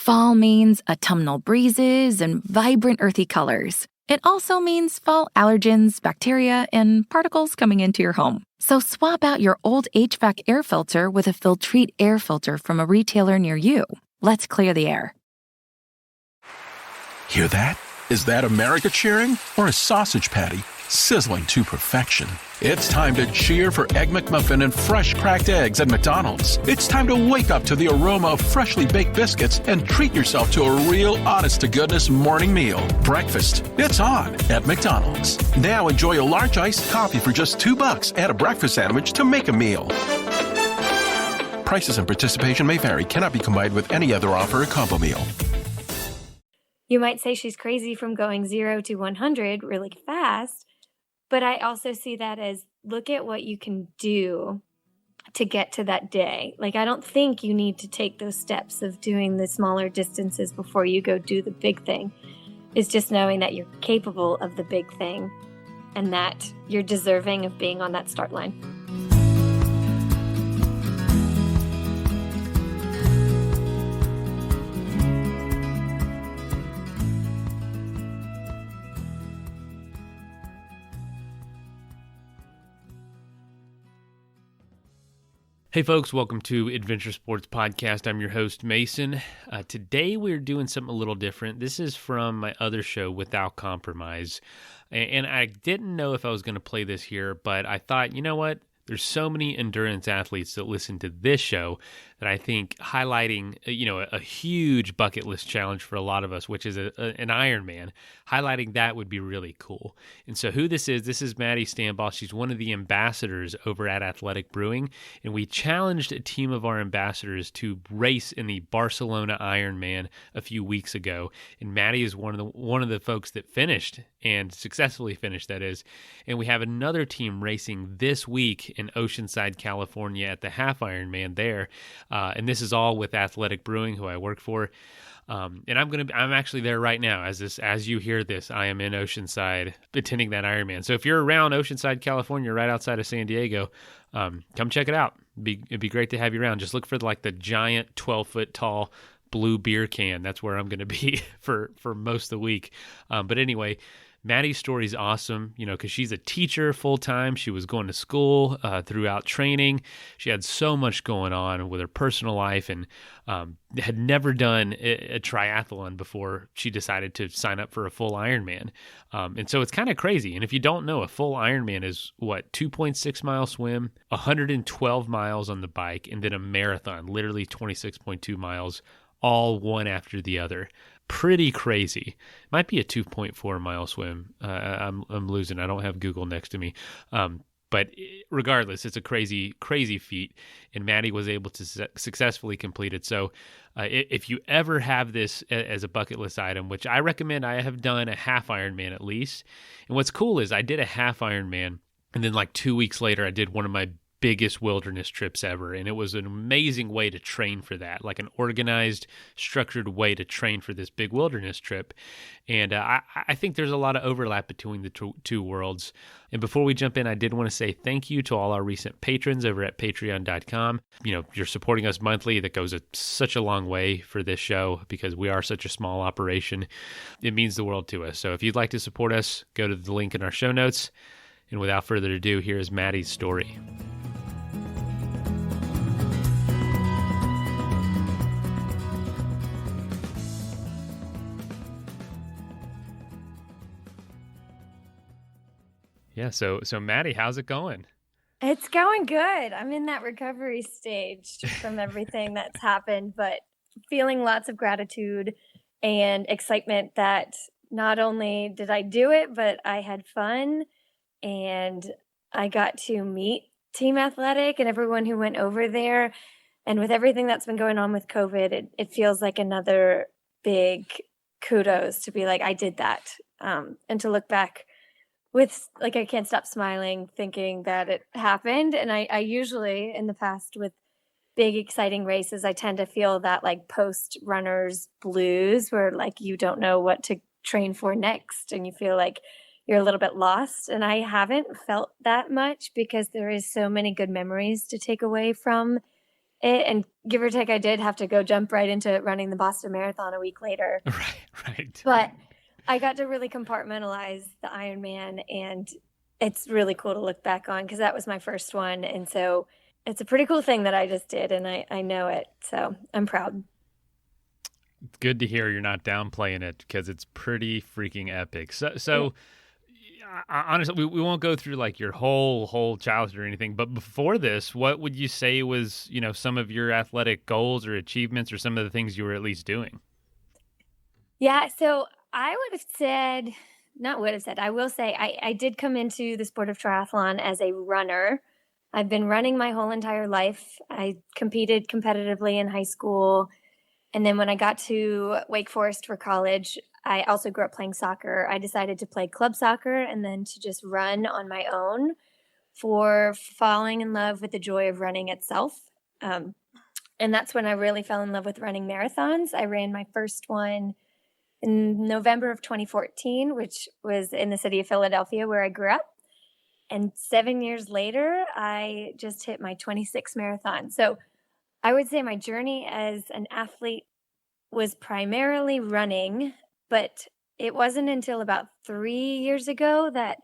Fall means autumnal breezes and vibrant earthy colors. It also means fall allergens, bacteria, and particles coming into your home. So swap out your old HVAC air filter with a Filtrete air filter from a retailer near you. Let's clear the air. Hear that? Is that America cheering or a sausage patty sizzling to perfection? It's time to cheer for Egg McMuffin and fresh cracked eggs at McDonald's. It's time to wake up to the aroma of freshly baked biscuits and treat yourself to a real honest-to-goodness morning meal. Breakfast, it's on at McDonald's. Now enjoy a large iced coffee for just $2 and a breakfast sandwich to make a meal. Prices and participation may vary. Cannot be combined with any other offer or combo meal. You might say she's crazy from going 0 to 100 really fast, but I also see that as look at what you can do to get to that day. Like, I don't think you need to take those steps of doing the smaller distances before you go do the big thing. It's just knowing that you're capable of the big thing and that you're deserving of being on that start line. Hey folks, welcome to Adventure Sports Podcast. I'm your host, Mason. Today we're doing something a little different. This is from my other show, Without Compromise. And I didn't know if I was going to play this here, but I thought, you know what? There's so many endurance athletes that listen to this show that I think highlighting, a huge bucket list challenge for a lot of us, which is an Ironman, highlighting that would be really cool. And so who this is Maddie Stambaugh. She's one of the ambassadors over at Athletic Brewing, and we challenged a team of our ambassadors to race in the Barcelona Ironman a few weeks ago. And Maddie is one of the folks that finished and successfully finished, that is. And we have another team racing this week in Oceanside, California at the Half Ironman there. And this is all with Athletic Brewing, who I work for. And I'm actually there right now. As you hear this, I am in Oceanside attending that Ironman. So if you're around Oceanside, California, right outside of San Diego, come check it out. It'd be great to have you around. Just look for the giant 12-foot tall blue beer can. That's where I'm going to be for most of the week. But anyway, Maddie's story is awesome, because she's a teacher full-time. She was going to school throughout training. She had so much going on with her personal life and had never done a triathlon before she decided to sign up for a full Ironman. And so it's kind of crazy. And if you don't know, a full Ironman is 2.6-mile swim, 112 miles on the bike, and then a marathon, literally 26.2 miles, all one after the other. Pretty crazy. Might be a 2.4-mile swim. I'm losing. I don't have Google next to me. But regardless, it's a crazy, crazy feat. And Maddie was able to successfully complete it. So if you ever have this as a bucket list item, which I recommend, I have done a half Ironman at least. And what's cool is I did a half Ironman. And then 2 weeks later, I did one of my biggest wilderness trips ever, and it was an amazing way to train for that, like an organized, structured way to train for this big wilderness trip. And I think there's a lot of overlap between the two worlds. And before we jump in, I did want to say thank you to all our recent patrons over at patreon.com. You're supporting us monthly. That goes such a long way for this show because we are such a small operation. It means the world to us. So if you'd like to support us, go to the link in our show notes. And without further ado, here's Maddie's story. Yeah, so Maddie, how's it going? It's going good. I'm in that recovery stage from everything that's happened, but feeling lots of gratitude and excitement that not only did I do it, but I had fun and I got to meet Team Athletic and everyone who went over there. And with everything that's been going on with COVID, it feels like another big kudos to be like, I did that. And to look back with I can't stop smiling thinking that it happened. And I usually in the past with big exciting races, I tend to feel that post runners blues where you don't know what to train for next and you feel like you're a little bit lost. And I haven't felt that much because there is so many good memories to take away from And give or take, I did have to go jump right into running the Boston Marathon a week later. Right. But I got to really compartmentalize the Ironman, and it's really cool to look back on because that was my first one. And so it's a pretty cool thing that I just did, and I know it. So I'm proud. It's good to hear you're not downplaying it because it's pretty freaking epic. So honestly, we won't go through like your whole childhood or anything, but before this, what would you say was, some of your athletic goals or achievements or some of the things you were at least doing? Yeah, so I would have said, not would have said, I will say I did come into the sport of triathlon as a runner. I've been running my whole entire life. I competed competitively in high school. And then when I got to Wake Forest for college, I also grew up playing soccer. I decided to play club soccer and then to just run on my own for falling in love with the joy of running itself. And that's when I really fell in love with running marathons. I ran my first one in November of 2014, which was in the city of Philadelphia where I grew up. And 7 years later, I just hit my 26th marathon. So I would say my journey as an athlete was primarily running, but it wasn't until about 3 years ago that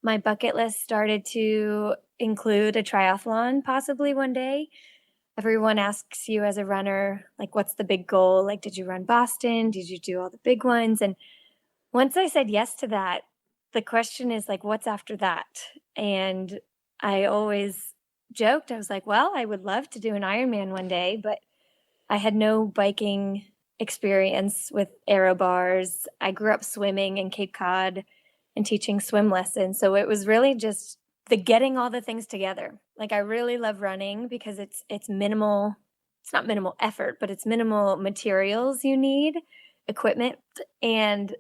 my bucket list started to include a triathlon possibly one day. Everyone asks you as a runner, like, what's the big goal? Like, did you run Boston? Did you do all the big ones? And once I said yes to that, the question is like, what's after that? And I always joked, I was like, well, I would love to do an Ironman one day, but I had no biking experience with aero bars. I grew up swimming in Cape Cod and teaching swim lessons. So it was really just the getting all the things together. Like I really love running because it's minimal. It's not minimal effort, but it's minimal materials you need, equipment, and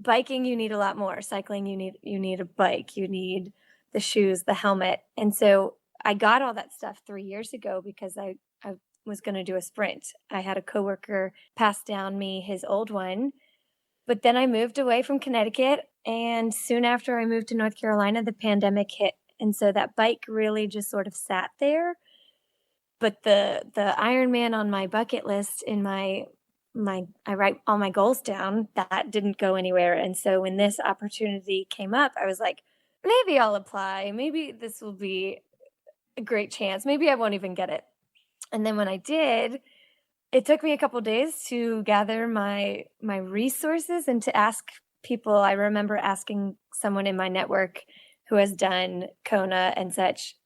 biking you need a lot more. Cycling you need a bike, you need the shoes, the helmet. And so I got all that stuff 3 years ago because I was going to do a sprint. I had a coworker pass down me his old one, but then I moved away from Connecticut, and soon after I moved to North Carolina, the pandemic hit. And so that bike really just sort of sat there. But the Ironman on my bucket list in my I write all my goals down, that didn't go anywhere. And so when this opportunity came up, I was like, maybe I'll apply. Maybe this will be a great chance. Maybe I won't even get it. And then when I did, it took me a couple days to gather my resources and to ask people. I remember asking someone in my network who has done Kona and such,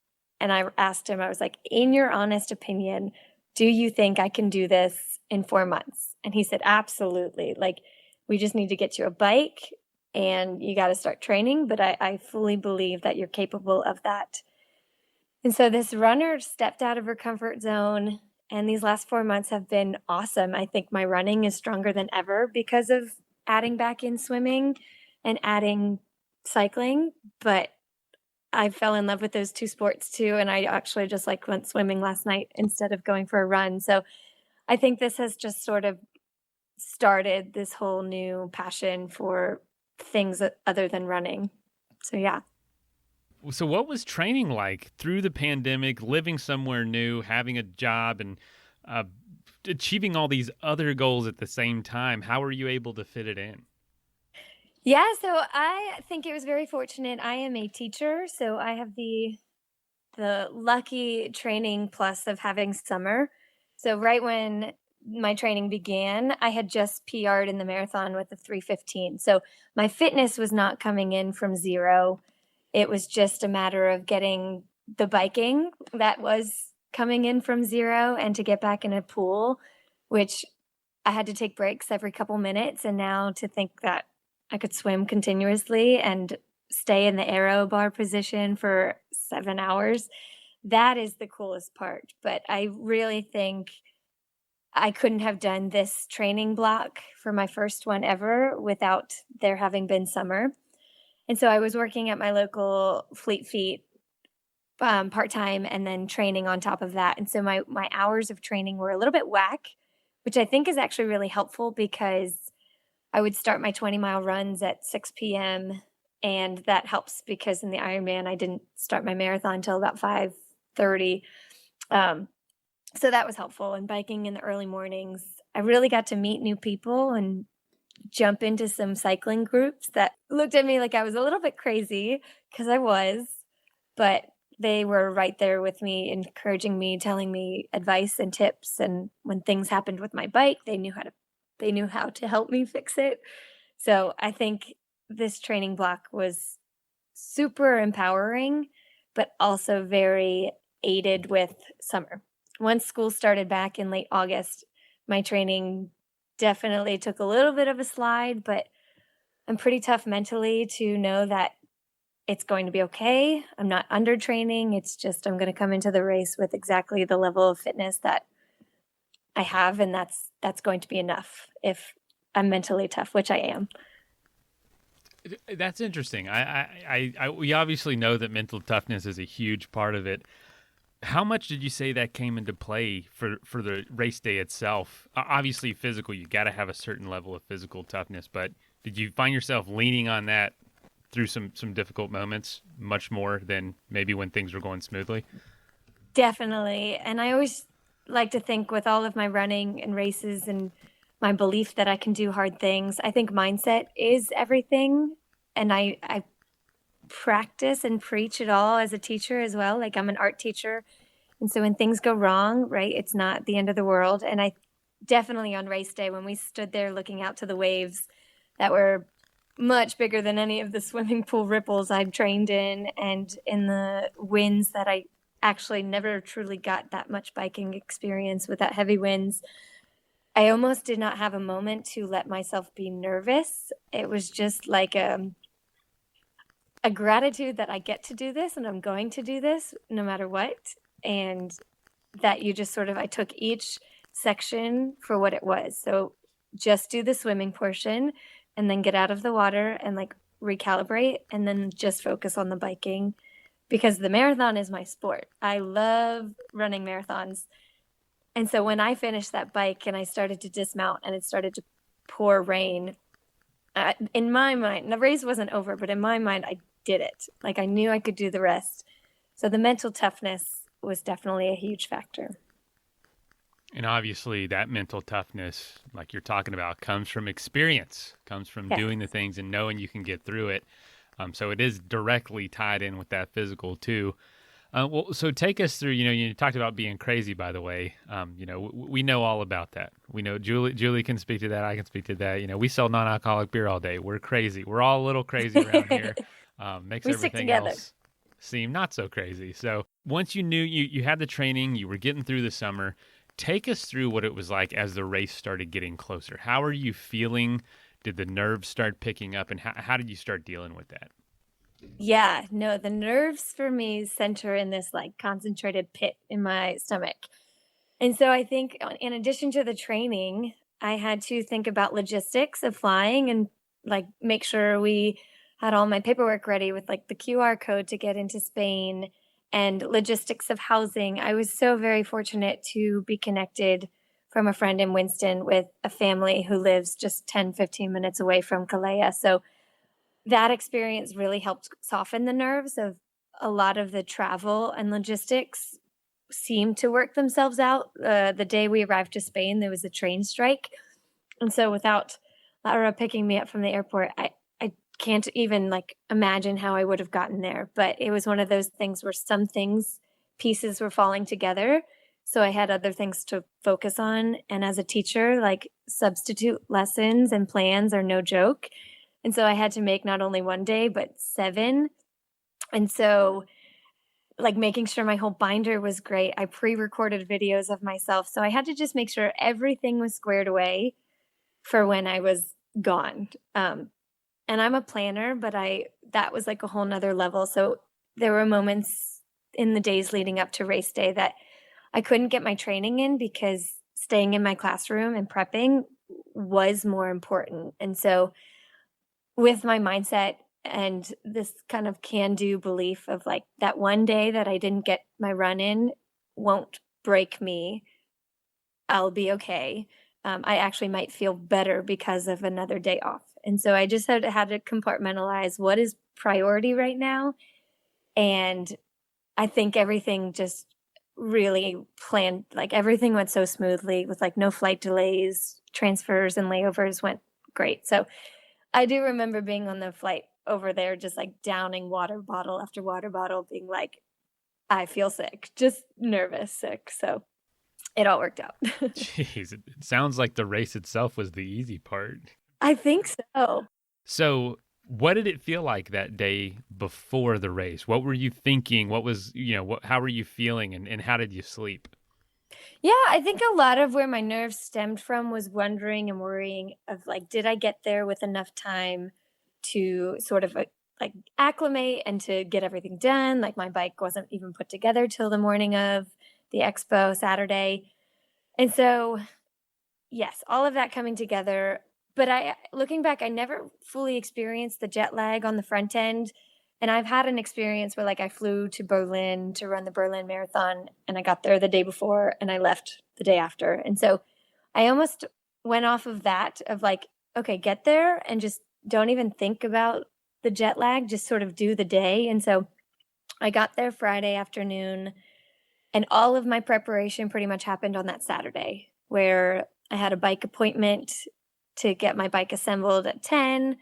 and I asked him, I was like, in your honest opinion, do you think I can do this in 4 months? And he said, absolutely. Like, we just need to get you a bike and you got to start training. But I fully believe that you're capable of that. And so this runner stepped out of her comfort zone, and these last 4 months have been awesome. I think my running is stronger than ever because of adding back in swimming and adding cycling. But I fell in love with those two sports too. And I actually just went swimming last night instead of going for a run. So I think this has just sort of started this whole new passion for things other than running. So yeah. So what was training like through the pandemic, living somewhere new, having a job, and achieving all these other goals at the same time? How were you able to fit it in? Yeah, so I think it was very fortunate. I am a teacher, so I have the lucky training plus of having summer. So right when my training began, I had just PR'd in the marathon with the 3:15. So my fitness was not coming in from zero. It was just a matter of getting the biking that was coming in from zero and to get back in a pool, which I had to take breaks every couple minutes. And now to think that I could swim continuously and stay in the aero bar position for 7 hours, that is the coolest part. But I really think I couldn't have done this training block for my first one ever without there having been summer. And so I was working at my local Fleet Feet part-time and then training on top of that. And so my hours of training were a little bit whack, which I think is actually really helpful because I would start my 20-mile runs at 6 p.m. And that helps because in the Ironman, I didn't start my marathon until about 5:30. So that was helpful. And biking in the early mornings, I really got to meet new people and jump into some cycling groups that looked at me like I was a little bit crazy, because I was, but they were right there with me, encouraging me, telling me advice and tips. And when things happened with my bike, they knew how to help me fix it. So I think this training block was super empowering, but also very aided with summer. Once school started back in late August, my training definitely took a little bit of a slide, but I'm pretty tough mentally to know that it's going to be okay. I'm not under training. It's just I'm going to come into the race with exactly the level of fitness that I have, and that's going to be enough if I'm mentally tough, which I am. That's interesting. We obviously know that mental toughness is a huge part of it. How much did you say that came into play for the race day itself? Obviously, physical, you got to have a certain level of physical toughness, but did you find yourself leaning on that through some difficult moments much more than maybe when things were going smoothly? Definitely. And I always like to think, with all of my running and races and my belief that I can do hard things, I think mindset is everything. And I practice and preach it all as a teacher as well. Like, I'm an art teacher. And so when things go wrong, right, it's not the end of the world. And I definitely on race day, when we stood there looking out to the waves that were much bigger than any of the swimming pool ripples I'd trained in, and in the winds that I actually never truly got that much biking experience with that heavy winds, I almost did not have a moment to let myself be nervous. It was just like a gratitude that I get to do this and I'm going to do this no matter what. And that you just sort of, I took each section for what it was. So just do the swimming portion and then get out of the water and like recalibrate, and then just focus on the biking, because the marathon is my sport. I love running marathons. And so when I finished that bike and I started to dismount and it started to pour rain, in my mind, the race wasn't over, but in my mind, I did it. Like, I knew I could do the rest. So the mental toughness was definitely a huge factor. And obviously that mental toughness, like you're talking about, comes from experience, comes from doing the things and knowing you can get through it. So it is directly tied in with that physical too. Well, so take us through, you talked about being crazy, by the way. We know all about that. We know Julie can speak to that. I can speak to that. We sell non-alcoholic beer all day. We're crazy. We're all a little crazy around here. Makes everything else seem not so crazy. So once you knew you had the training, you were getting through the summer, take us through what it was like as the race started getting closer. How are you feeling? Did the nerves start picking up, and how did you start dealing with that? Yeah, no, the nerves for me center in this like concentrated pit in my stomach. And so I think in addition to the training, I had to think about logistics of flying and like make sure we had all my paperwork ready with like the QR code to get into Spain, and logistics of housing. I was so very fortunate to be connected from a friend in Winston with a family who lives just 10, 15 minutes away from Calais. So that experience really helped soften the nerves of a lot of the travel, and logistics seemed to work themselves out. The day we arrived to Spain, there was a train strike. And so without Laura picking me up from the airport, I can't even like imagine how I would have gotten there. But it was one of those things where pieces were falling together. So I had other things to focus on. And as a teacher, like substitute lessons and plans are no joke. And so I had to make not only one day, but 7. And so like making sure my whole binder was great. I pre-recorded videos of myself. So I had to just make sure everything was squared away for when I was gone. And I'm a planner, but that was like a whole nother level. So there were moments in the days leading up to race day that I couldn't get my training in because staying in my classroom and prepping was more important. And so with my mindset and this kind of can-do belief of like that one day that I didn't get my run in won't break me. I'll be okay. I actually might feel better because of another day off. And so I just had to compartmentalize what is priority right now. And I think everything just really planned, like everything went so smoothly with like no flight delays, transfers and layovers went great. So I do remember being on the flight over there, just like downing water bottle after water bottle, being like, I feel sick, just nervous, sick. So it all worked out. Jeez, it sounds like the race itself was the easy part. I think so. So what did it feel like that day before the race? What were you thinking? What was, how were you feeling and how did you sleep? Yeah, I think a lot of where my nerves stemmed from was wondering and worrying of like, did I get there with enough time to sort of like acclimate and to get everything done? Like my bike wasn't even put together till the morning of the expo Saturday. And so, yes, all of that coming together. But looking back, I never fully experienced the jet lag on the front end. And I've had an experience where like I flew to Berlin to run the Berlin Marathon and I got there the day before and I left the day after. And so I almost went off of that of like, okay, get there and just don't even think about the jet lag, just sort of do the day. And so I got there Friday afternoon and all of my preparation pretty much happened on that Saturday where I had a bike appointment to get my bike assembled at 10.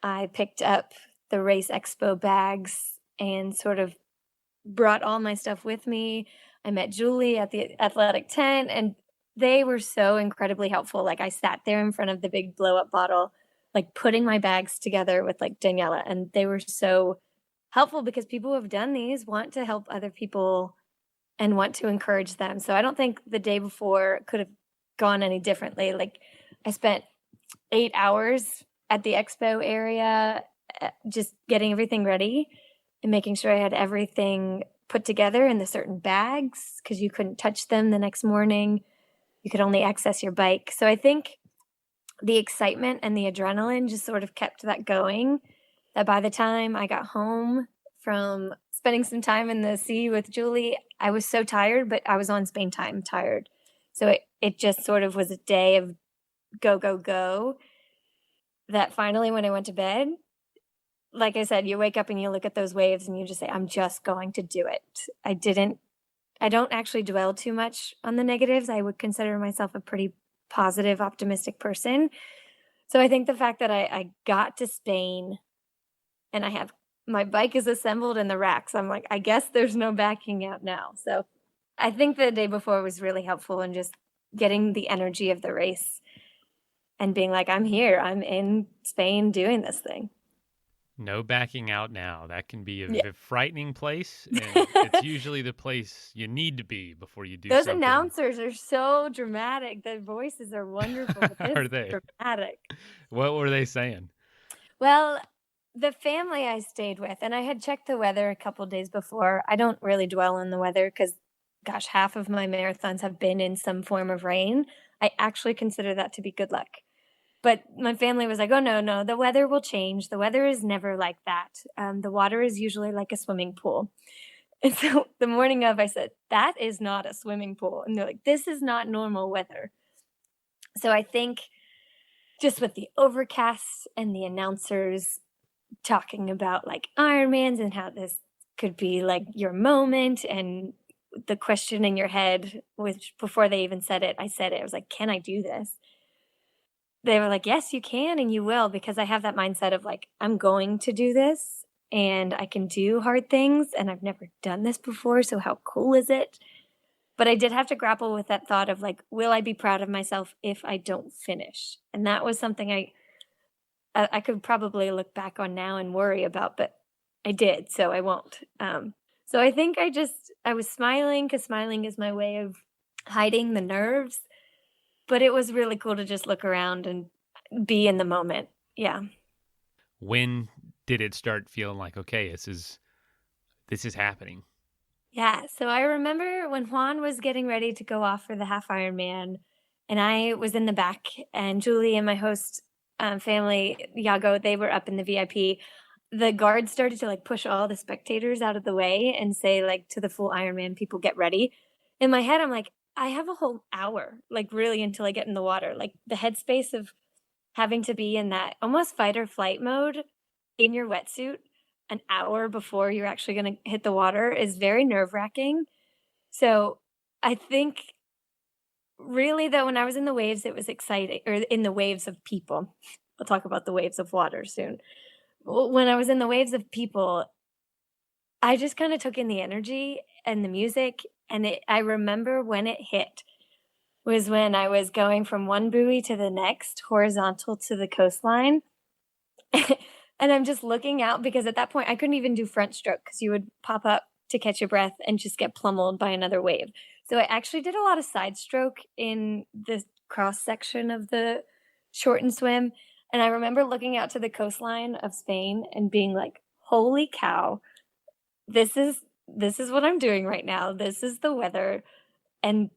I picked up the Race Expo bags and sort of brought all my stuff with me. I met Julie at the athletic tent and they were so incredibly helpful. Like I sat there in front of the big blow up bottle, like putting my bags together with like Daniela. And they were so helpful because people who have done these want to help other people and want to encourage them. So I don't think the day before could have gone any differently. Like I spent 8 hours at the expo area, just getting everything ready and making sure I had everything put together in the certain bags because you couldn't touch them the next morning. You could only access your bike. So I think the excitement and the adrenaline just sort of kept that going, that by the time I got home from spending some time in the sea with Julie, I was so tired, but I was on Spain time tired. So it just sort of was a day of go, go, go, that finally when I went to bed, like I said, you wake up and you look at those waves and you just say, I'm just going to do it. I don't actually dwell too much on the negatives. I would consider myself a pretty positive, optimistic person. So I think the fact that I got to Spain and I have my bike is assembled in the racks, I'm like, I guess there's no backing out now. So I think the day before was really helpful in just getting the energy of the race and being like, I'm here, I'm in Spain doing this thing. No backing out now. That can be a frightening place. And it's usually the place you need to be before you do Those something. announcers are so dramatic. Their voices are wonderful. Are they? Dramatic. What were they saying? Well, the family I stayed with, and I had checked the weather a couple of days before. I don't really dwell on the weather because, gosh, half of my marathons have been in some form of rain. I actually consider that to be good luck. But my family was like, oh, no, the weather will change. The weather is never like that. The water is usually like a swimming pool. And so the morning of, I said, that is not a swimming pool. And they're like, this is not normal weather. So I think just with the overcasts and the announcers talking about like Ironmans and how this could be like your moment and the question in your head, which before they even said it, I said it. I was like, can I do this? They were like, yes, you can and you will, because I have that mindset of like, I'm going to do this and I can do hard things and I've never done this before. So how cool is it? But I did have to grapple with that thought of like, will I be proud of myself if I don't finish? And that was something I could probably look back on now and worry about, but I did, so I won't. So I think I was smiling because smiling is my way of hiding the nerves. But it was really cool to just look around and be in the moment. Yeah. When did it start feeling like, okay, this is happening? Yeah. So I remember when Juan was getting ready to go off for the half Ironman and I was in the back and Julie and my host family, Yago, they were up in the VIP. The guards started to like push all the spectators out of the way and say like to the full Ironman people, get ready. In my head, I'm like, I have a whole hour, like really until I get in the water. Like the headspace of having to be in that almost fight or flight mode in your wetsuit an hour before you're actually going to hit the water is very nerve-wracking. So I think really though, when I was in the waves, it was exciting, or in the waves of people. We'll talk about the waves of water soon. When I was in the waves of people, I just kind of took in the energy and the music. And I remember when it hit was when I was going from one buoy to the next, horizontal to the coastline. And I'm just looking out because at that point I couldn't even do front stroke because you would pop up to catch your breath and just get pummeled by another wave. So I actually did a lot of side stroke in the cross section of the short and swim. And I remember looking out to the coastline of Spain and being like, holy cow, this is what I'm doing right now. This is the weather. And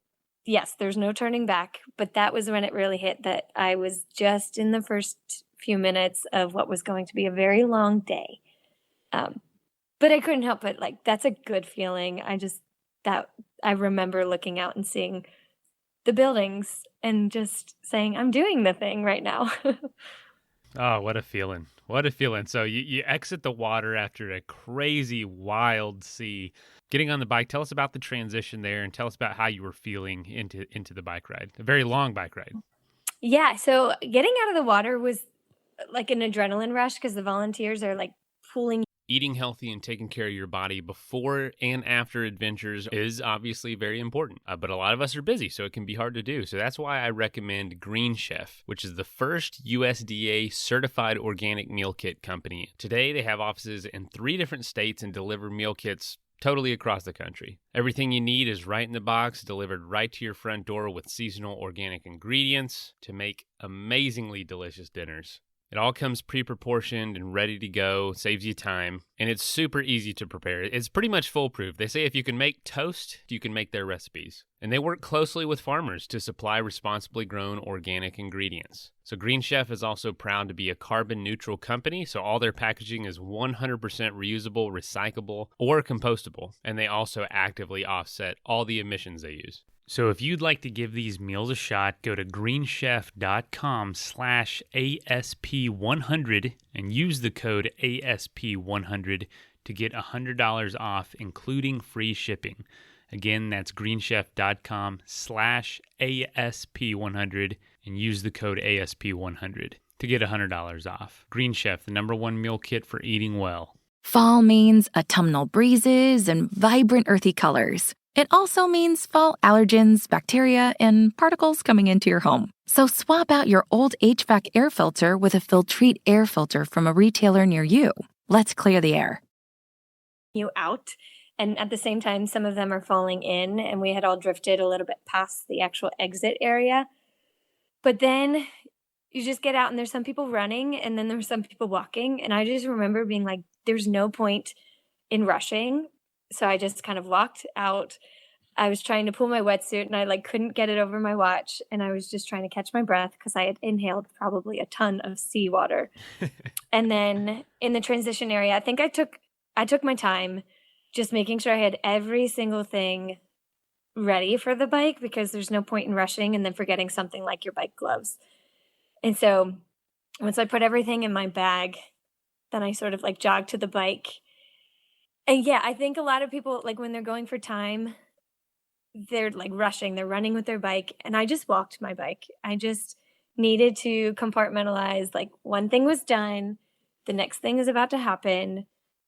yes, there's no turning back. But that was when it really hit that I was just in the first few minutes of what was going to be a very long day. But I couldn't help it. Like, that's a good feeling. I remember looking out and seeing the buildings and just saying, I'm doing the thing right now. Oh, what a feeling. What a feeling. So you exit the water after a crazy, wild sea. Getting on the bike, tell us about the transition there and tell us about how you were feeling into the bike ride. A very long bike ride. Yeah, so getting out of the water was like an adrenaline rush because the volunteers are like pulling. Eating healthy and taking care of your body before and after adventures is obviously very important, but a lot of us are busy, so it can be hard to do. So that's why I recommend Green Chef, which is the first USDA certified organic meal kit company. Today, they have offices in 3 different states and deliver meal kits totally across the country. Everything you need is right in the box, delivered right to your front door with seasonal organic ingredients to make amazingly delicious dinners. It all comes pre-proportioned and ready to go, saves you time, and it's super easy to prepare. It's pretty much foolproof. They say if you can make toast, you can make their recipes. And they work closely with farmers to supply responsibly grown organic ingredients. So Green Chef is also proud to be a carbon neutral company, so all their packaging is 100% reusable, recyclable, or compostable, and they also actively offset all the emissions they use. So if you'd like to give these meals a shot, go to greenchef.com/ASP100 and use the code ASP100 to get $100 off, including free shipping. Again, that's greenchef.com/ASP100 and use the code ASP100 to get $100 off. Green Chef, the #1 meal kit for eating well. Fall means autumnal breezes and vibrant earthy colors. It also means fall allergens, bacteria, and particles coming into your home. So swap out your old HVAC air filter with a Filtrete air filter from a retailer near you. Let's clear the air. You out, and at the same time, some of them are falling in, and we had all drifted a little bit past the actual exit area. But then you just get out, and there's some people running, and then there's some people walking, and I just remember being like, there's no point in rushing. So I just kind of walked out. I was trying to pull my wetsuit and I couldn't get it over my watch. And I was just trying to catch my breath because I had inhaled probably a ton of seawater. And then in the transition area, I think I took my time just making sure I had every single thing ready for the bike because there's no point in rushing and then forgetting something like your bike gloves. And so once I put everything in my bag, then I sort of jogged to the bike. And yeah, I think a lot of people, when they're going for time, they're rushing, they're running with their bike. And I just walked my bike. I just needed to compartmentalize, one thing was done, the next thing is about to happen.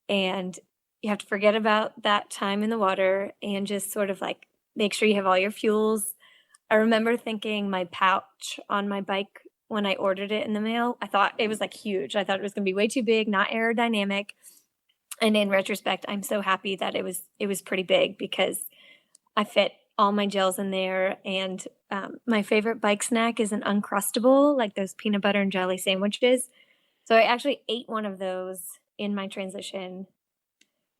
And you have to forget about that time in the water and just sort of make sure you have all your fuels. I remember thinking my pouch on my bike when I ordered it in the mail, I thought it was huge. I thought it was going to be way too big, not aerodynamic. And in retrospect, I'm so happy that it was pretty big because I fit all my gels in there. And my favorite bike snack is an Uncrustable, those peanut butter and jelly sandwiches. So I actually ate one of those in my transition.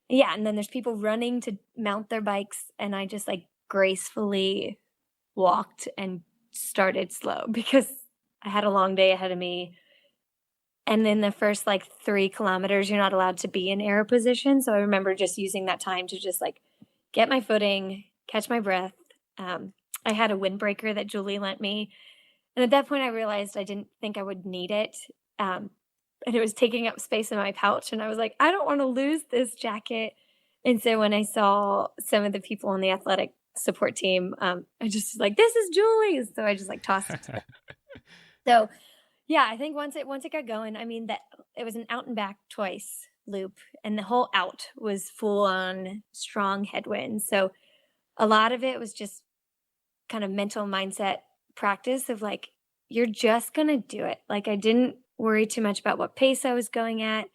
Yeah, and then there's people running to mount their bikes, and I just gracefully walked and started slow because I had a long day ahead of me. And then the first 3 kilometers, you're not allowed to be in aero position. So I remember just using that time to just get my footing, catch my breath. I had a windbreaker that Julie lent me. And at that point I realized I didn't think I would need it. And it was taking up space in my pouch. And I was like, I don't want to lose this jacket. And so when I saw some of the people on the athletic support team, I just was like, this is Julie. So I just like tossed it to them. So yeah, I think once it got going, I mean that it was an out and back twice loop, and the whole out was full on strong headwinds. So a lot of it was just kind of mental mindset practice of like, you're just going to do it. Like I didn't worry too much about what pace I was going at.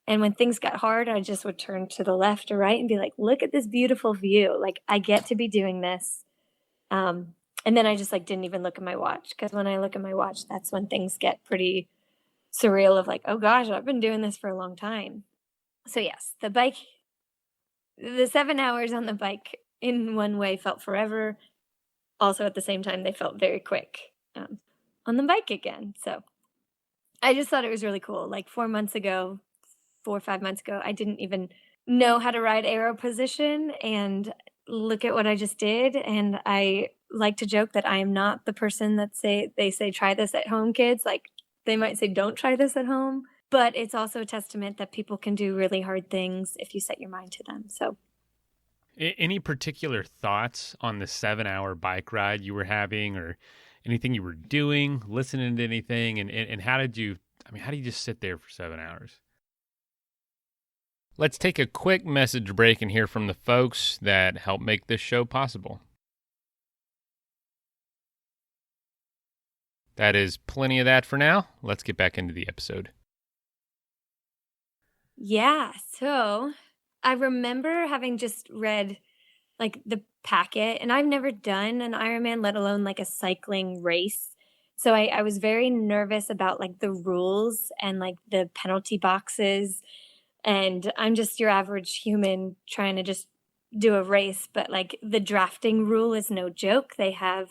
And when things got hard, I just would turn to the left or right and be like, look at this beautiful view. Like I get to be doing this. And then I just like didn't even look at my watch, because when I look at my watch, that's when things get pretty surreal of like, oh gosh, I've been doing this for a long time. So yes, the 7 hours on the bike in one way felt forever. Also at the same time, they felt very quick on the bike again. So I just thought it was really cool. Like 4 or 5 months ago, I didn't even know how to ride aero position, and look at what I just did. And I like to joke that I am not the person that they say, try this at home, kids. Like they might say, don't try this at home, but it's also a testament that people can do really hard things if you set your mind to them. So any particular thoughts on the 7-hour bike ride you were having, or anything you were doing, listening to anything? And how do you just sit there for 7 hours? Let's take a quick message break and hear from the folks that help make this show possible. That is plenty of that for now. Let's get back into the episode. Yeah, so I remember having just read like the packet, and I've never done an Ironman, let alone like a cycling race. So I was very nervous about like the rules and like the penalty boxes. And I'm just your average human trying to just do a race. But like the drafting rule is no joke. They have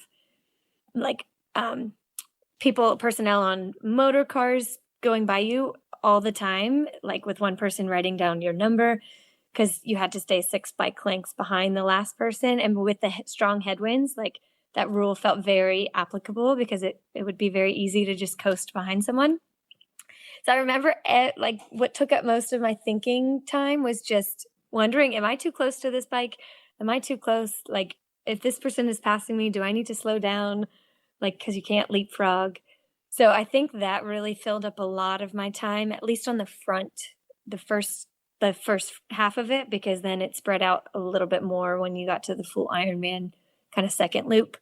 like personnel on motor cars going by you all the time, like with one person writing down your number, because you had to stay 6 bike lengths behind the last person. And with the strong headwinds, like that rule felt very applicable, because it would be very easy to just coast behind someone. So I remember like what took up most of my thinking time was just wondering, am I too close to this bike? Am I too close? Like if this person is passing me, do I need to slow down? Like, because you can't leapfrog. So I think that really filled up a lot of my time, at least on the front, the first half of it, because then it spread out a little bit more when you got to the full Ironman kind of second loop.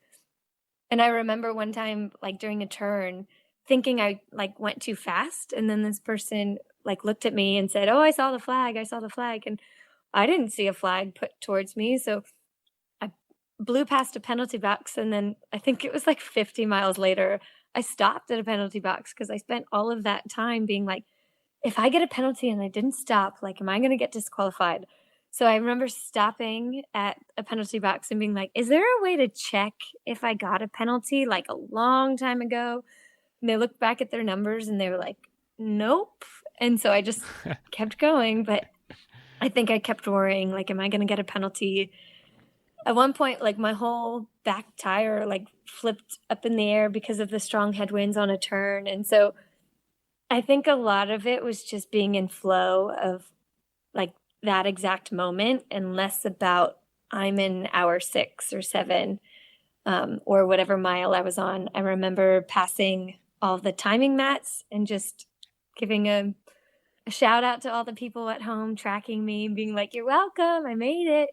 And I remember one time, like during a turn, thinking I like went too fast. And then this person like looked at me and said, oh, I saw the flag. And I didn't see a flag put towards me. So I blew past a penalty box. And then I think it was like 50 miles later, I stopped at a penalty box, because I spent all of that time being like, if I get a penalty and I didn't stop, like, am I going to get disqualified? So I remember stopping at a penalty box and being like, is there a way to check if I got a penalty like a long time ago? And they looked back at their numbers and they were like, nope. And so I just kept going. But I think I kept worrying, like, am I going to get a penalty? At one point, like my whole back tire like flipped up in the air because of the strong headwinds on a turn. And so I think a lot of it was just being in flow of like that exact moment, and less about I'm in hour 6 or 7 or whatever mile I was on. I remember passing all the timing mats and just giving a shout out to all the people at home tracking me, being like, you're welcome, I made it.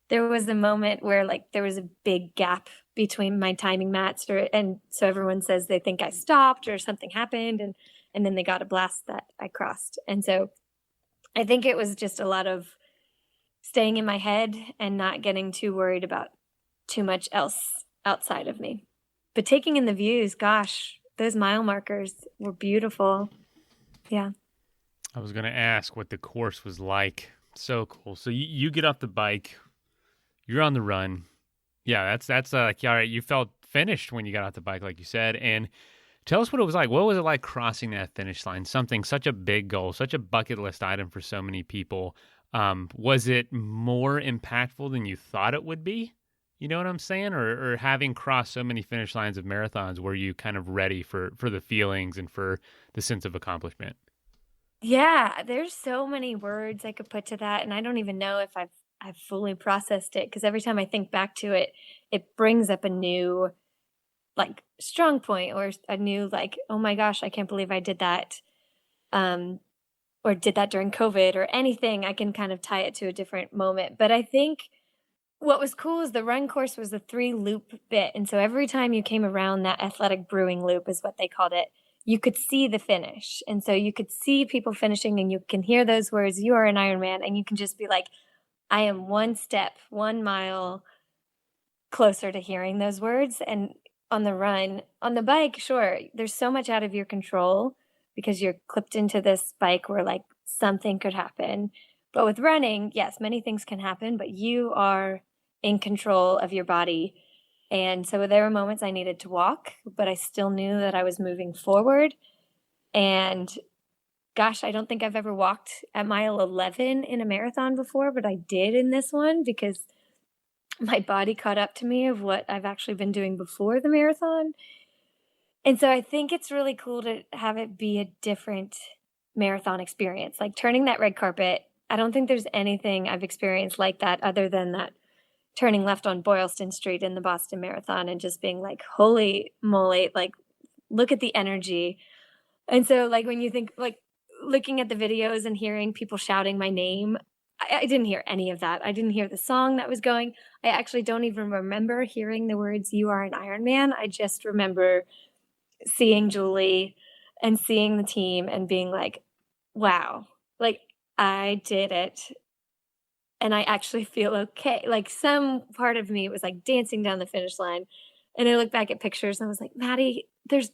There was a moment where like there was a big gap between my timing mats, and so everyone says they think I stopped or something happened, and then they got a blast that I crossed. And so I think it was just a lot of staying in my head and not getting too worried about too much else outside of me. But taking in the views, gosh, those mile markers were beautiful. Yeah. I was going to ask what the course was like. So cool. So you get off the bike, you're on the run. Yeah, that's like, all right, you felt finished when you got off the bike, like you said. And tell us what it was like. What was it like crossing that finish line? Something, such a big goal, such a bucket list item for so many people. Was it more impactful than you thought it would be? You know what I'm saying? Or having crossed so many finish lines of marathons, were you kind of ready for the feelings and for the sense of accomplishment? Yeah, there's so many words I could put to that, and I don't even know if I've fully processed it because every time I think back to it, it brings up a new like strong point or a new like, oh my gosh, I can't believe I did that. Um, or did that during COVID or anything. I can kind of tie it to a different moment. But I think what was cool is the run course was a 3-loop bit. And so every time you came around that athletic brewing loop is what they called it, you could see the finish. And so you could see people finishing and you can hear those words, you are an Ironman. And you can just be like, I am 1 step, 1 mile closer to hearing those words. And on the run, on the bike, sure, there's so much out of your control because you're clipped into this bike where like something could happen. But with running, yes, many things can happen, but you are in control of your body. And so there were moments I needed to walk, but I still knew that I was moving forward. And gosh, I don't think I've ever walked at mile 11 in a marathon before, but I did in this one because my body caught up to me of what I've actually been doing before the marathon. And so I think it's really cool to have it be a different marathon experience. Like turning that red carpet, I don't think there's anything I've experienced like that other than that turning left on Boylston Street in the Boston Marathon and just being like, holy moly, like look at the energy. And so like when you think like looking at the videos and hearing people shouting my name, I didn't hear any of that. I didn't hear the song that was going. I actually don't even remember hearing the words, "You are an Ironman." I just remember seeing Julie and seeing the team and being like, wow, like I did it. And I actually feel okay. Like some part of me was like dancing down the finish line. And I look back at pictures and I was like, Maddie,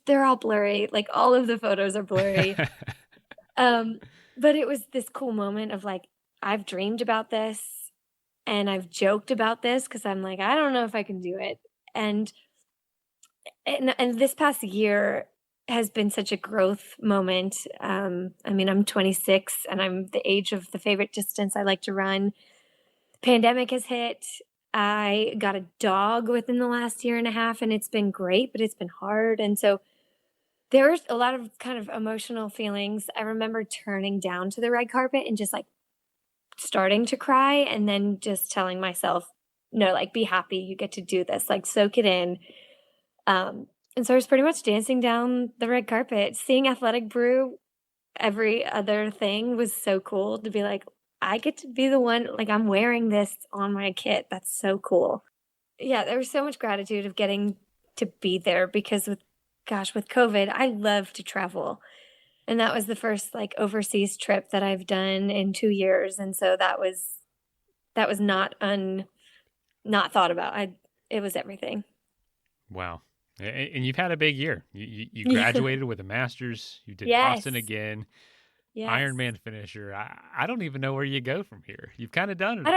they're all blurry. Like all of the photos are blurry. But it was this cool moment of like, I've dreamed about this and I've joked about this because I'm like, I don't know if I can do it. And this past year has been such a growth moment. I mean, I'm 26 and I'm the age of the favorite distance I like to run. Pandemic has hit. I got a dog within the last year and a half and it's been great, but it's been hard. And so there's a lot of kind of emotional feelings. I remember turning down to the red carpet and just like starting to cry and then just telling myself, no, like be happy. You get to do this, like soak it in. And so I was pretty much dancing down the red carpet, seeing Athletic Brew, every other thing was so cool to be like, I get to be the one, like I'm wearing this on my kit. That's so cool. Yeah, there was so much gratitude of getting to be there because with COVID, I love to travel. And that was the first like overseas trip that I've done in 2 years. And so that was not thought about. It was everything. Wow. And you've had a big year. You graduated with a master's. You did Boston again. Yes. Ironman finisher. I don't even know where you go from here. You've kind of done it all.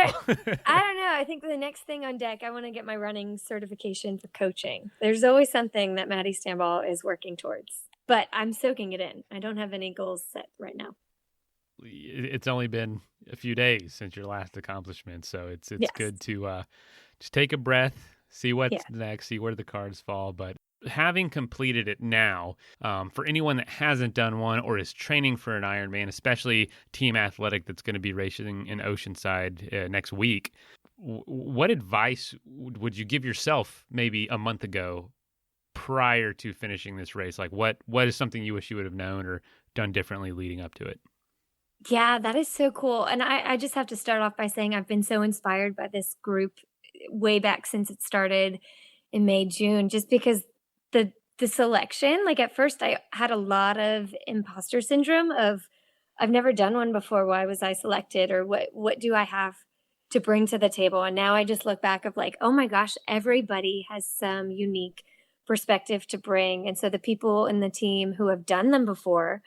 I don't know. I think the next thing on deck, I want to get my running certification for coaching. There's always something that Maddie Stambaugh is working towards, but I'm soaking it in. I don't have any goals set right now. It's only been a few days since your last accomplishment, so it's good to just take a breath, see what's next, see where the cards fall. But having completed it now, for anyone that hasn't done one or is training for an Ironman, especially team athletic that's going to be racing in Oceanside next week, what advice would you give yourself maybe a month ago prior to finishing this race? Like what is something you wish you would have known or done differently leading up to it? Yeah, that is so cool. And I just have to start off by saying I've been so inspired by this group way back since it started in May, June, just because the selection, like at first I had a lot of imposter syndrome of I've never done one before. Why was I selected? Or what do I have to bring to the table? And now I just look back of like, oh my gosh, everybody has some unique perspective to bring. And so the people in the team who have done them before,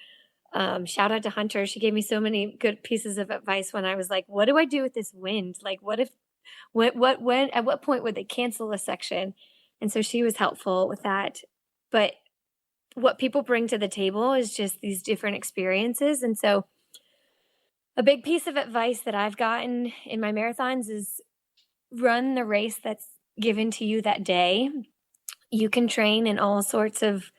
shout out to Hunter. She gave me so many good pieces of advice when I was like, what do I do with this wind? Like, what if, when, at what point would they cancel a section? And so she was helpful with that. But what people bring to the table is just these different experiences. And so a big piece of advice that I've gotten in my marathons is run the race that's given to you that day. You can train in all sorts of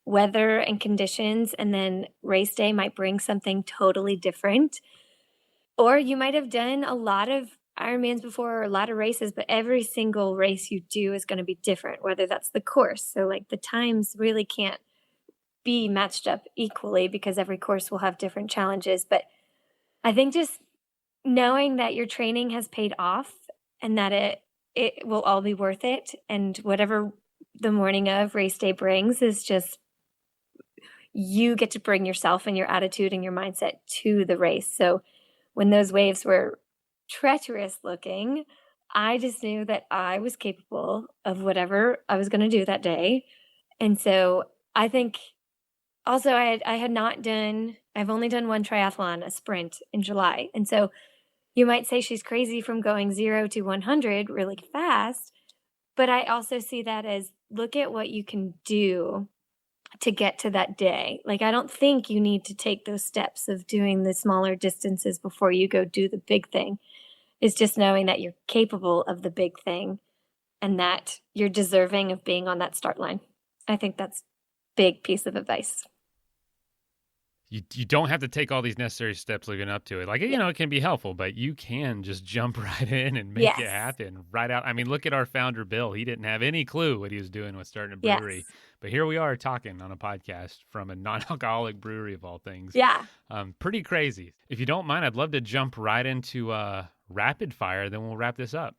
weather and conditions, and then race day might bring something totally different. Or you might have done a lot of Ironmans before or a lot of races, but every single race you do is going to be different, whether that's the course. So like the times really can't be matched up equally because every course will have different challenges. But I think just knowing that your training has paid off and that it will all be worth it, and whatever the morning of race day brings is just you get to bring yourself and your attitude and your mindset to the race. So when those waves were treacherous looking, I just knew that I was capable of whatever I was going to do that day. And so I think also I've only done one triathlon, a sprint in July. And so you might say she's crazy from going 0 to 100 really fast, but I also see that as look at what you can do to get to that day. Like, I don't think you need to take those steps of doing the smaller distances before you go do the big thing. It's just knowing that you're capable of the big thing and that you're deserving of being on that start line. I think that's a big piece of advice. You don't have to take all these necessary steps leading up to it. Like, it can be helpful, but you can just jump right in and make it happen right out. I mean, look at our founder, Bill. He didn't have any clue what he was doing with starting a brewery. Yes. But here we are talking on a podcast from a non-alcoholic brewery of all things. Yeah. Pretty crazy. If you don't mind, I'd love to jump right into rapid fire, then we'll wrap this up.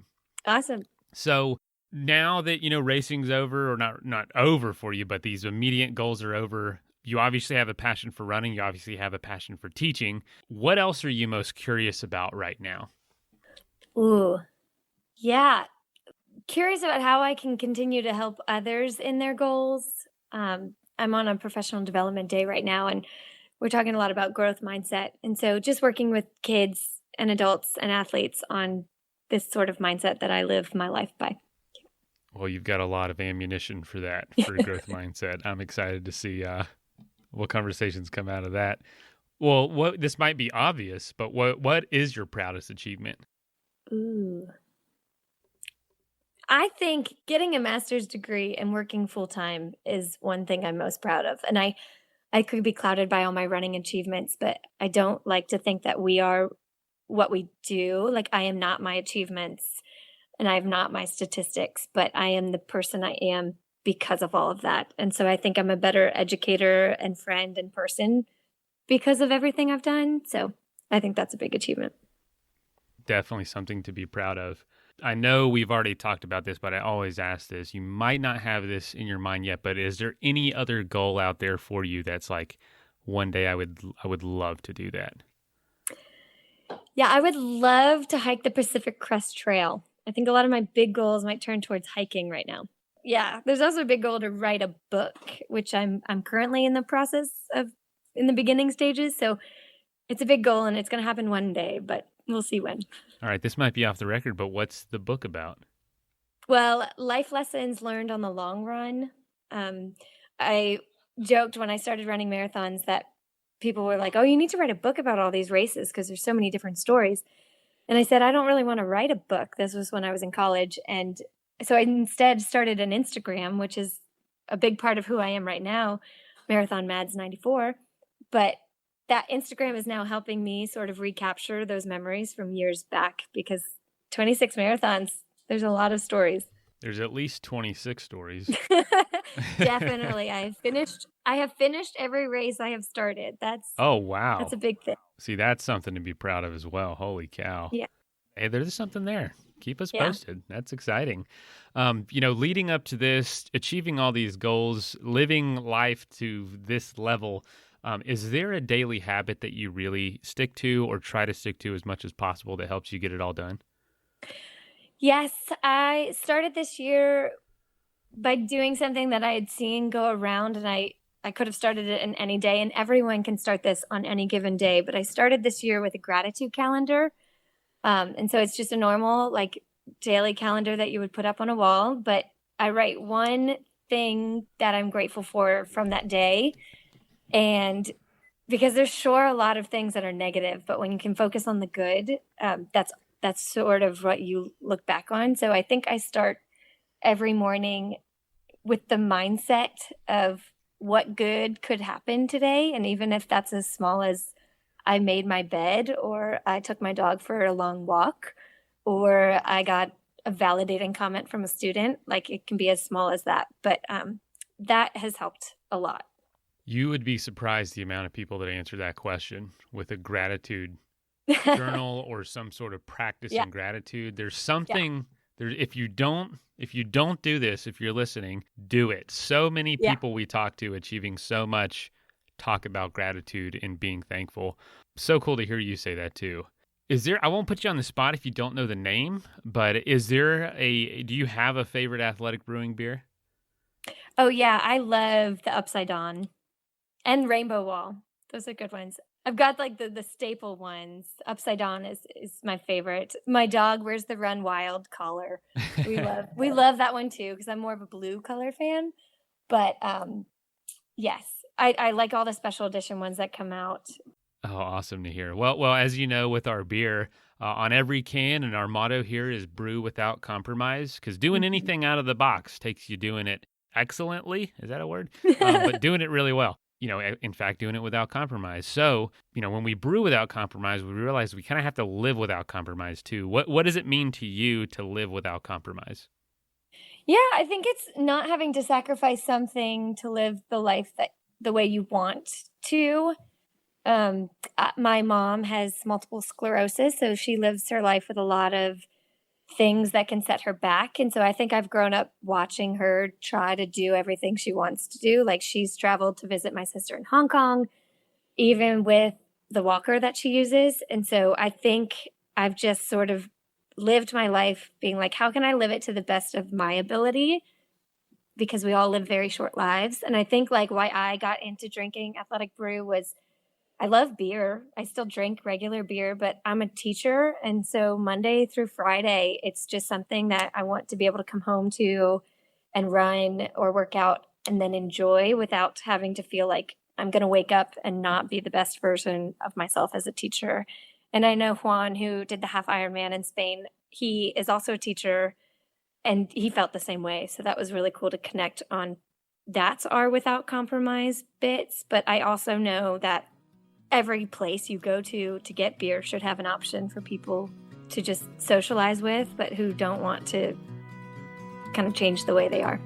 Awesome. So now that, racing's over, or not over for you, but these immediate goals are over, you obviously have a passion for running. You obviously have a passion for teaching. What else are you most curious about right now? Ooh, yeah. Curious about how I can continue to help others in their goals. I'm on a professional development day right now, and we're talking a lot about growth mindset. And so just working with kids and adults and athletes on this sort of mindset that I live my life by. Well, you've got a lot of ammunition for that, for growth mindset. I'm excited to see what conversations come out of that. Well, this might be obvious, but what is your proudest achievement? Ooh. I think getting a master's degree and working full-time is one thing I'm most proud of. And I could be clouded by all my running achievements, but I don't like to think that we are what we do. Like, I am not my achievements and I'm not my statistics, but I am the person I am because of all of that. And so I think I'm a better educator and friend and person because of everything I've done. So I think that's a big achievement. Definitely something to be proud of. I know we've already talked about this, but I always ask this. You might not have this in your mind yet, but is there any other goal out there for you that's like, one day I would love to do that? Yeah, I would love to hike the Pacific Crest Trail. I think a lot of my big goals might turn towards hiking right now. Yeah, there's also a big goal to write a book, which I'm currently in the process of, in the beginning stages. So it's a big goal and it's going to happen one day, but we'll see when. All right, this might be off the record, but what's the book about? Well, life lessons learned on the long run. I joked when I started running marathons that people were like, oh, you need to write a book about all these races because there's so many different stories. And I said, I don't really want to write a book. This was when I was in college. And so I instead started an Instagram, which is a big part of who I am right now, Marathon Mads 94. But that Instagram is now helping me sort of recapture those memories from years back, because 26 marathons, there's a lot of stories. There's at least 26 stories. Definitely. I have finished every race I have started. Oh, wow. That's a big thing. See, that's something to be proud of as well. Holy cow. Yeah. Hey, there's something there. Keep us posted. That's exciting. Leading up to this, achieving all these goals, living life to this level, is there a daily habit that you really stick to or try to stick to as much as possible that helps you get it all done? Yes, I started this year by doing something that I had seen go around, and I could have started it in any day, and everyone can start this on any given day. But I started this year with a gratitude calendar. And so it's just a normal, like, daily calendar that you would put up on a wall. But I write one thing that I'm grateful for from that day. And because there's sure a lot of things that are negative, but when you can focus on the good, that's sort of what you look back on. So I think I start every morning with the mindset of what good could happen today. And even if that's as small as I made my bed, or I took my dog for a long walk, or I got a validating comment from a student, like it can be as small as that. But that has helped a lot. You would be surprised the amount of people that answer that question with a gratitude journal or some sort of practice in gratitude. There's something there. If you don't do this, if you're listening, do it. So many people we talk to achieving so much talk about gratitude and being thankful. So cool to hear you say that too. I won't put you on the spot if you don't know the name, but do you have a favorite Athletic Brewing beer? Oh yeah, I love the Upside Down and Rainbow Wall. Those are good ones. I've got like the staple ones. Upside Down is my favorite. My dog wears the Run Wild collar. We love that one too, because I'm more of a blue color fan. But yes, I like all the special edition ones that come out. Oh, awesome to hear. Well, as you know, with our beer, on every can, and our motto here is brew without compromise, because doing anything out of the box takes you doing it excellently. Is that a word? But doing it really well. In fact, doing it without compromise. So, when we brew without compromise, we realize we kind of have to live without compromise too. What does it mean to you to live without compromise? Yeah, I think it's not having to sacrifice something to live the life the way you want to. My mom has multiple sclerosis, so she lives her life with a lot of things that can set her back. And so I think I've grown up watching her try to do everything she wants to do. Like, she's traveled to visit my sister in Hong Kong, even with the walker that she uses. And so I think I've just sort of lived my life being like, how can I live it to the best of my ability? Because we all live very short lives. And I think like why I got into drinking Athletic Brew was I love beer. I still drink regular beer, but I'm a teacher. And so Monday through Friday, it's just something that I want to be able to come home to and run or work out and then enjoy without having to feel like I'm going to wake up and not be the best version of myself as a teacher. And I know Juan, who did the half Ironman in Spain, he is also a teacher and he felt the same way. So that was really cool to connect on. That's our without compromise bits. But I also know that every place you go to get beer should have an option for people to just socialize with, but who don't want to kind of change the way they are.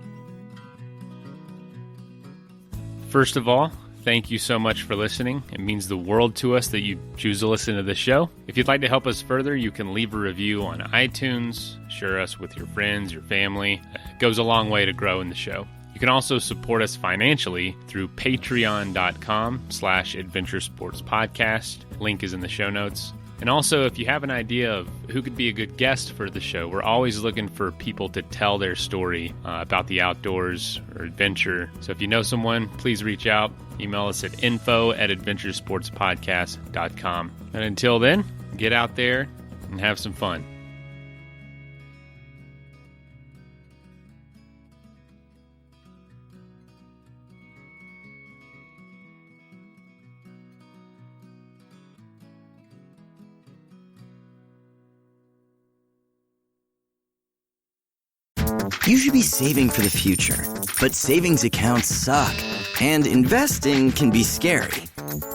First of all, thank you so much for listening. It means the world to us that you choose to listen to the show. If you'd like to help us further, you can leave a review on iTunes, share us with your friends, your family. It goes a long way to grow in the show. You can also support us financially through patreon.com/adventuresportspodcast. Link is in the show notes. And also, if you have an idea of who could be a good guest for the show, we're always looking for people to tell their story about the outdoors or adventure. So if you know someone, please reach out. Email us at info@adventuresportspodcast.com. And until then, get out there and have some fun. You should be saving for the future, but savings accounts suck, and investing can be scary.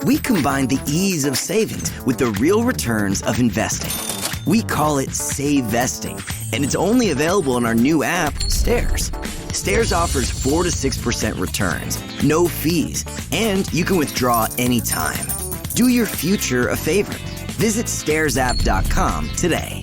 We combine the ease of savings with the real returns of investing. We call it Save Vesting, and it's only available in our new app, Stairs. Stairs offers 4 to 6% returns, no fees, and you can withdraw anytime. Do your future a favor. Visit stairsapp.com today.